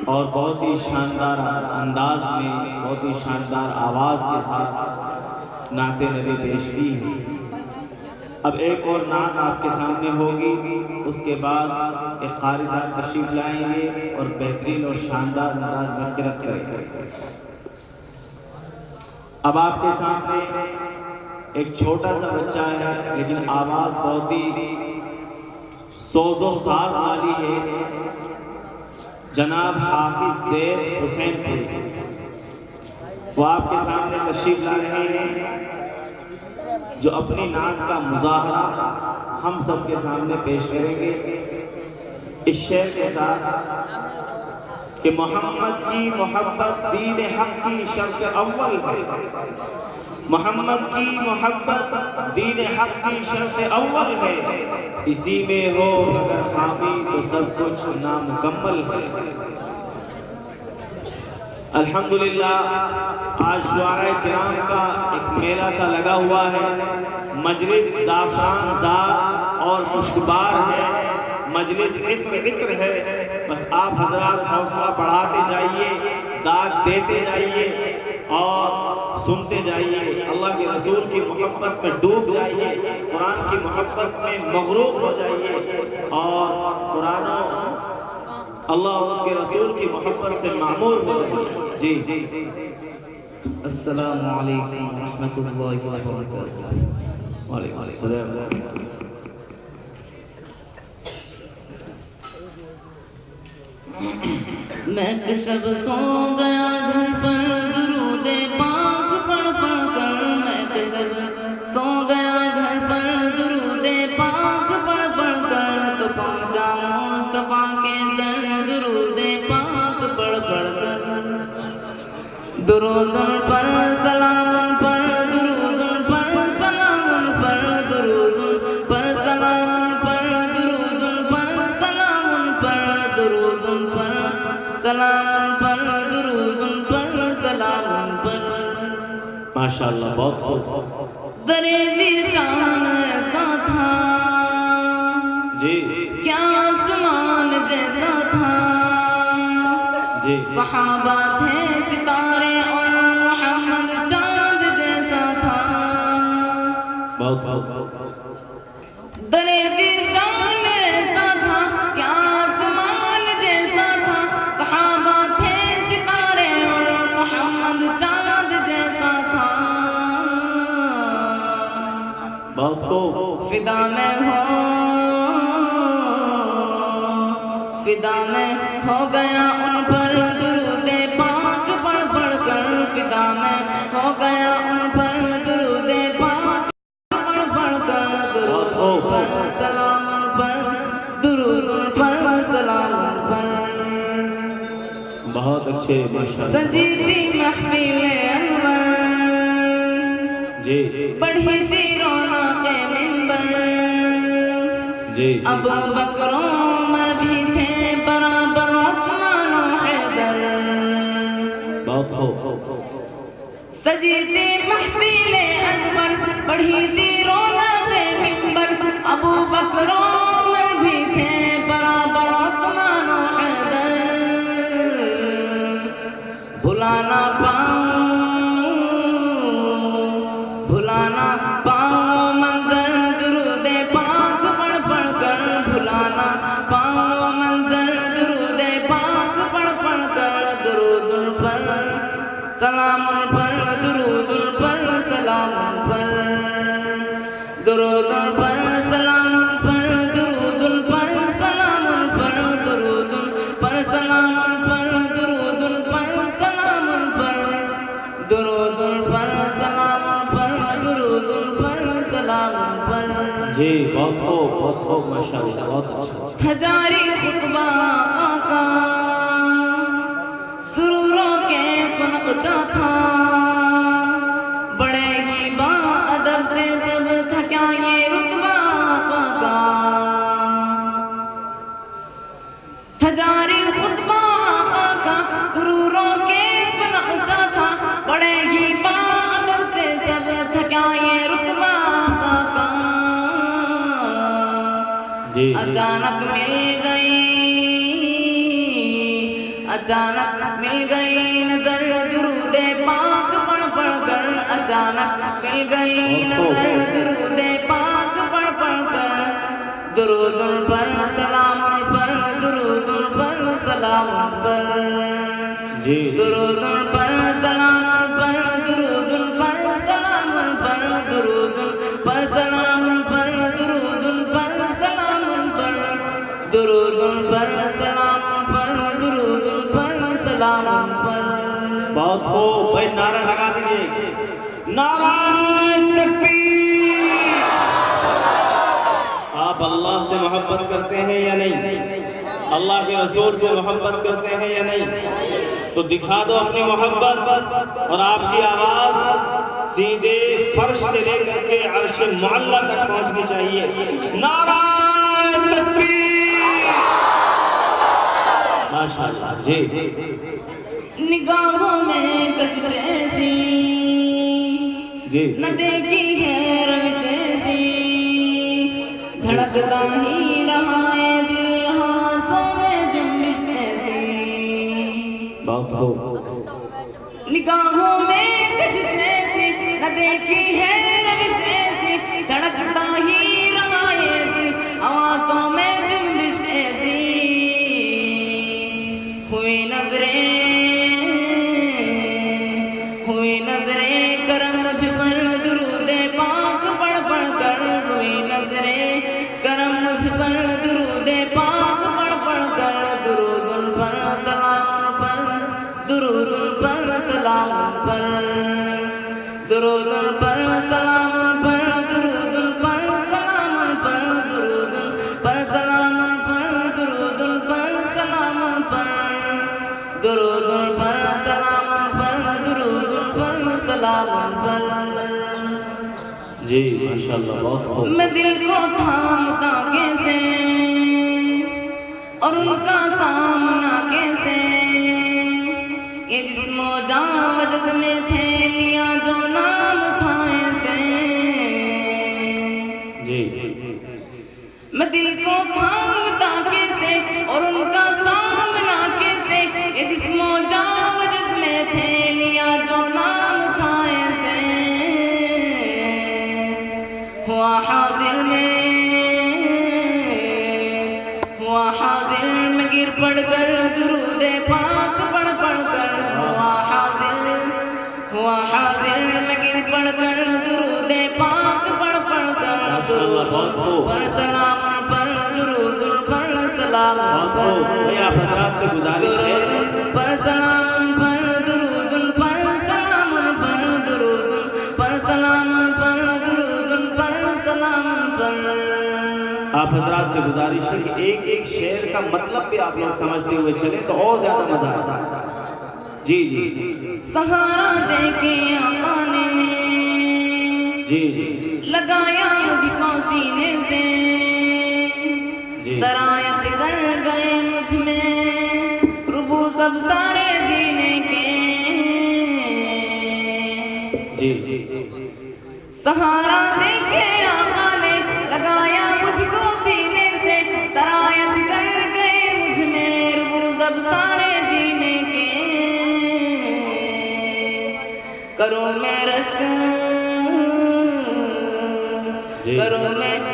اور بہت ہی شاندار انداز میں، بہت ہی شاندار آواز کے ساتھ نعت نبی پیش کی ہے۔ اب ایک اور نعت آپ کے سامنے ہوگی، اس کے بعد ایک قاری صاحب تشریف لائیں گے اور بہترین اور شاندار انداز میں قرأت کریں گے۔ اب آپ کے سامنے ایک چھوٹا سا بچہ ہے لیکن آواز بہت ہی سوز و ساز والی ہے، جناب حافظ زید حسین پوری، وہ آپ کے سامنے تشریف لا رہے ہیں، جو اپنی نعت کا مظاہرہ ہم سب کے سامنے پیش کریں گے اس شعر کے ساتھ کہ محمد کی محبت دین حق کی شرط اول ہے، محمد کی محبت دین حق کی شرط اول ہے، اسی میں ہو اگر خامی تو سب کچھ نامکمل ہے۔ الحمدللہ آج شعراء کرام کا ایک میلہ سا لگا ہوا ہے، مجلس زعفران زار اور خوشگوار ہے، مجلس عطر ہے، بس آپ حضرات حوصلہ بڑھاتے جائیے، داد دیتے جائیے اور سنتے جائیے، اللہ کے رسول کی محبت میں ڈوب جائیے، قرآن کی محبت میں مغروق ہو جائیے اور قرآن اللہ اور اس کے رسول کی محبت سے معمور ہو جائیے۔ جی السلام علیکم ورحمۃ اللہ وبرکاتہ۔ وعلیکم السلام۔ میں کشب سو گیا گھر پر درود پاک پڑھ پڑھ کر، میں کشب سو گیا گھر پر درود پاک پڑھ پڑھ کر، تو پہنچا مصطفیٰ کے در درود پاک پڑھ پڑھ کر، درود پر سلام پر درود پر سلام پر درود پر سلام پر درود پر سلام پر درود پر سلام پر درود پر سلام پر۔ ماشاءاللہ بہت خوب۔ درِ ذیشان ایسا تھا جی کیا آسمان جیسا تھا، جی صحابہ تھے ستارے اور محمد چاند جیسا تھا، بہت خوب۔ درِ ذیشان ایسا تھا کیا آسمان جیسا تھا، صحابہ تھے ستارے اور محمد چاند جیسا تھا، بہت خوب۔ فدا میں ہو فدا میں ہو گیا ان پر درود پاک پڑھ پڑھ کر، فدا میں ہو گیا ان پر درود پاک پڑھ پڑھ کر، درود پر سلام پر درود پر سلام پر۔ بہت اچھے ماشاءاللہ۔ سجیتی محفل انور، جی بڑھی تھی رونق منبر، جی ابو بکر عمر بھی تھے برابر عثمان و حیدر، بہت خوب۔ سجیتی محفل انور، بڑھی تھی رونق منبر، ابو بکر عمر بھی تھے برابر عثمان و حیدر، بھلانا پاؤں منظر درود پاک پڑھ پڑھ کر، بھلانا پاؤں منظر درود پاک پڑھ پڑھ کر، درود پر سلام پر درود پر سلام پر، درود پر سلام پر درود پر سلام پر، درود پر سلام پر درود پر سلام پر، درود پر سلام پر درود پر سلام پر۔ جی بہت خوب، بہت خوب ماشاءاللہ، بہت اچھا۔ تھا جاری خطبہ آقا سروروں کے فنقشہ تھا، بڑے ہی با ادب تھے سب، تھا کیا یہ رتبہ آقا کا، تھا جاری خطبہ آقا کا سروروں کے فنقشہ تھا، بڑے ہی با ادب تھے سب، تھا کیا یہ رتبہ آقا کا، اچانک مل گئی اچانک مل گئی نظر درود پاک پڑھ پڑھ کر، اچانک مل گئی نظر درود پاک پڑھ پڑھ کر، درود پر سلام پر، درود پر سلام پر، درود پر سلام پر، درود پر سلام پر، درود پر سلام پر، درود پر سلام پر، درود پر سلام پر، درود پر سلام پر۔ بہت خوب بھائی، نعرہ لگا دیجئے، نعرہ تکبیر۔ آپ اللہ سے محبت کرتے ہیں یا نہیں؟ اللہ کے رسول سے محبت کرتے ہیں یا نہیں؟ تو دکھا دو اپنی محبت، اور آپ کی آواز سیدھے فرش سے لے کر کے عرش معلی تک پہنچنی چاہیے۔ نعرہ تکبیر۔ ماشاءاللہ جی۔ نگاہوں میں کشش ایسی نہ دیکھی ہے روش ایسی، دھڑکتا ہی رہا ہے دل ہاسوں میں جنبش ایسی۔ بہت خوب۔ نگاہوں میں کشش ایسی نہ دیکھی ہے روش ایسی، دھڑکتا ہی رہا ہے دل ہاسوں میں جنبش ایسی۔ ہوئی نظریں کرم مجھ پر درود پاک پڑھ پڑھ کر، ہوئی نظریں کرم مجھ پر درود پاک پڑھ پڑھ کر، درود پر سلام پر، درود پر سلام پر، درود پر سلام پر، درود پر سلام پر، درود پر سلام پر، درود پر سلام پر، درود پر سلام پر، درود پر سلام پر۔ جی ماشاءاللہ بہت خوب۔ میں دل کو تھامتا کیسے اور ان کا سامنا کیسے، یہ جسم و جان وجد میں تھے لیا جو نام تھا ایسے۔ میں دل کو تھامتا کیسے اور ان کا سامنا کیسے، یہ جسم و جان وجد میں تھے لیا جو نام تھا ایسے۔ ہوا حاضر میں گر پڑ کر درود پاک پڑھ پڑھ کر، ہوا حاضر میں گر پڑ کر درود پاک پڑھ پڑھ کر، درود پر سلام پر، درود پر سلام پر، درود پر سلام پر، درود پر سلام پر، درود پر سلام پر، درود پر سلام پر۔ آپ حضرات سے گزارش ہے کہ ایک ایک شعر کا مطلب بھی آپ لوگ سمجھتے ہوئے چلیں تو اور زیادہ مزہ آتا ہے۔ جی جی۔ سہارا دے کے آقا نے لگایا مجھ کو سینے سے، سرایت کر گئے مجھ میں ربوز اب سارے جینے کے۔ سہارا دے کے آقا نے لگایا مجھ کو سینے سے، سرایت کر گئے مجھ میں ربوز اب سارے جینے کے۔ کروں میں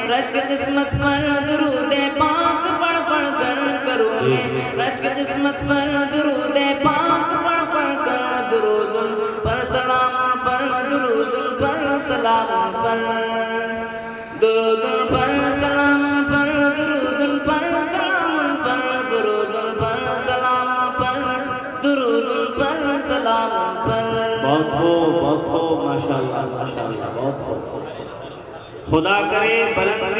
رشک قسمت پر درود پاک پڑھ پڑھ کر، کروں میں رشک قسمت پر درود پاک پڑھ پڑھ کر، درود پر سلام پر، درود پر سلام پر، درود پر سلام پر، درود پر سلام پر، درود پر سلام پر، درود پر سلام پر۔ بہت خوب ماشاءاللہ ماشاءاللہ، بہت خوب۔ خدا کرے بلند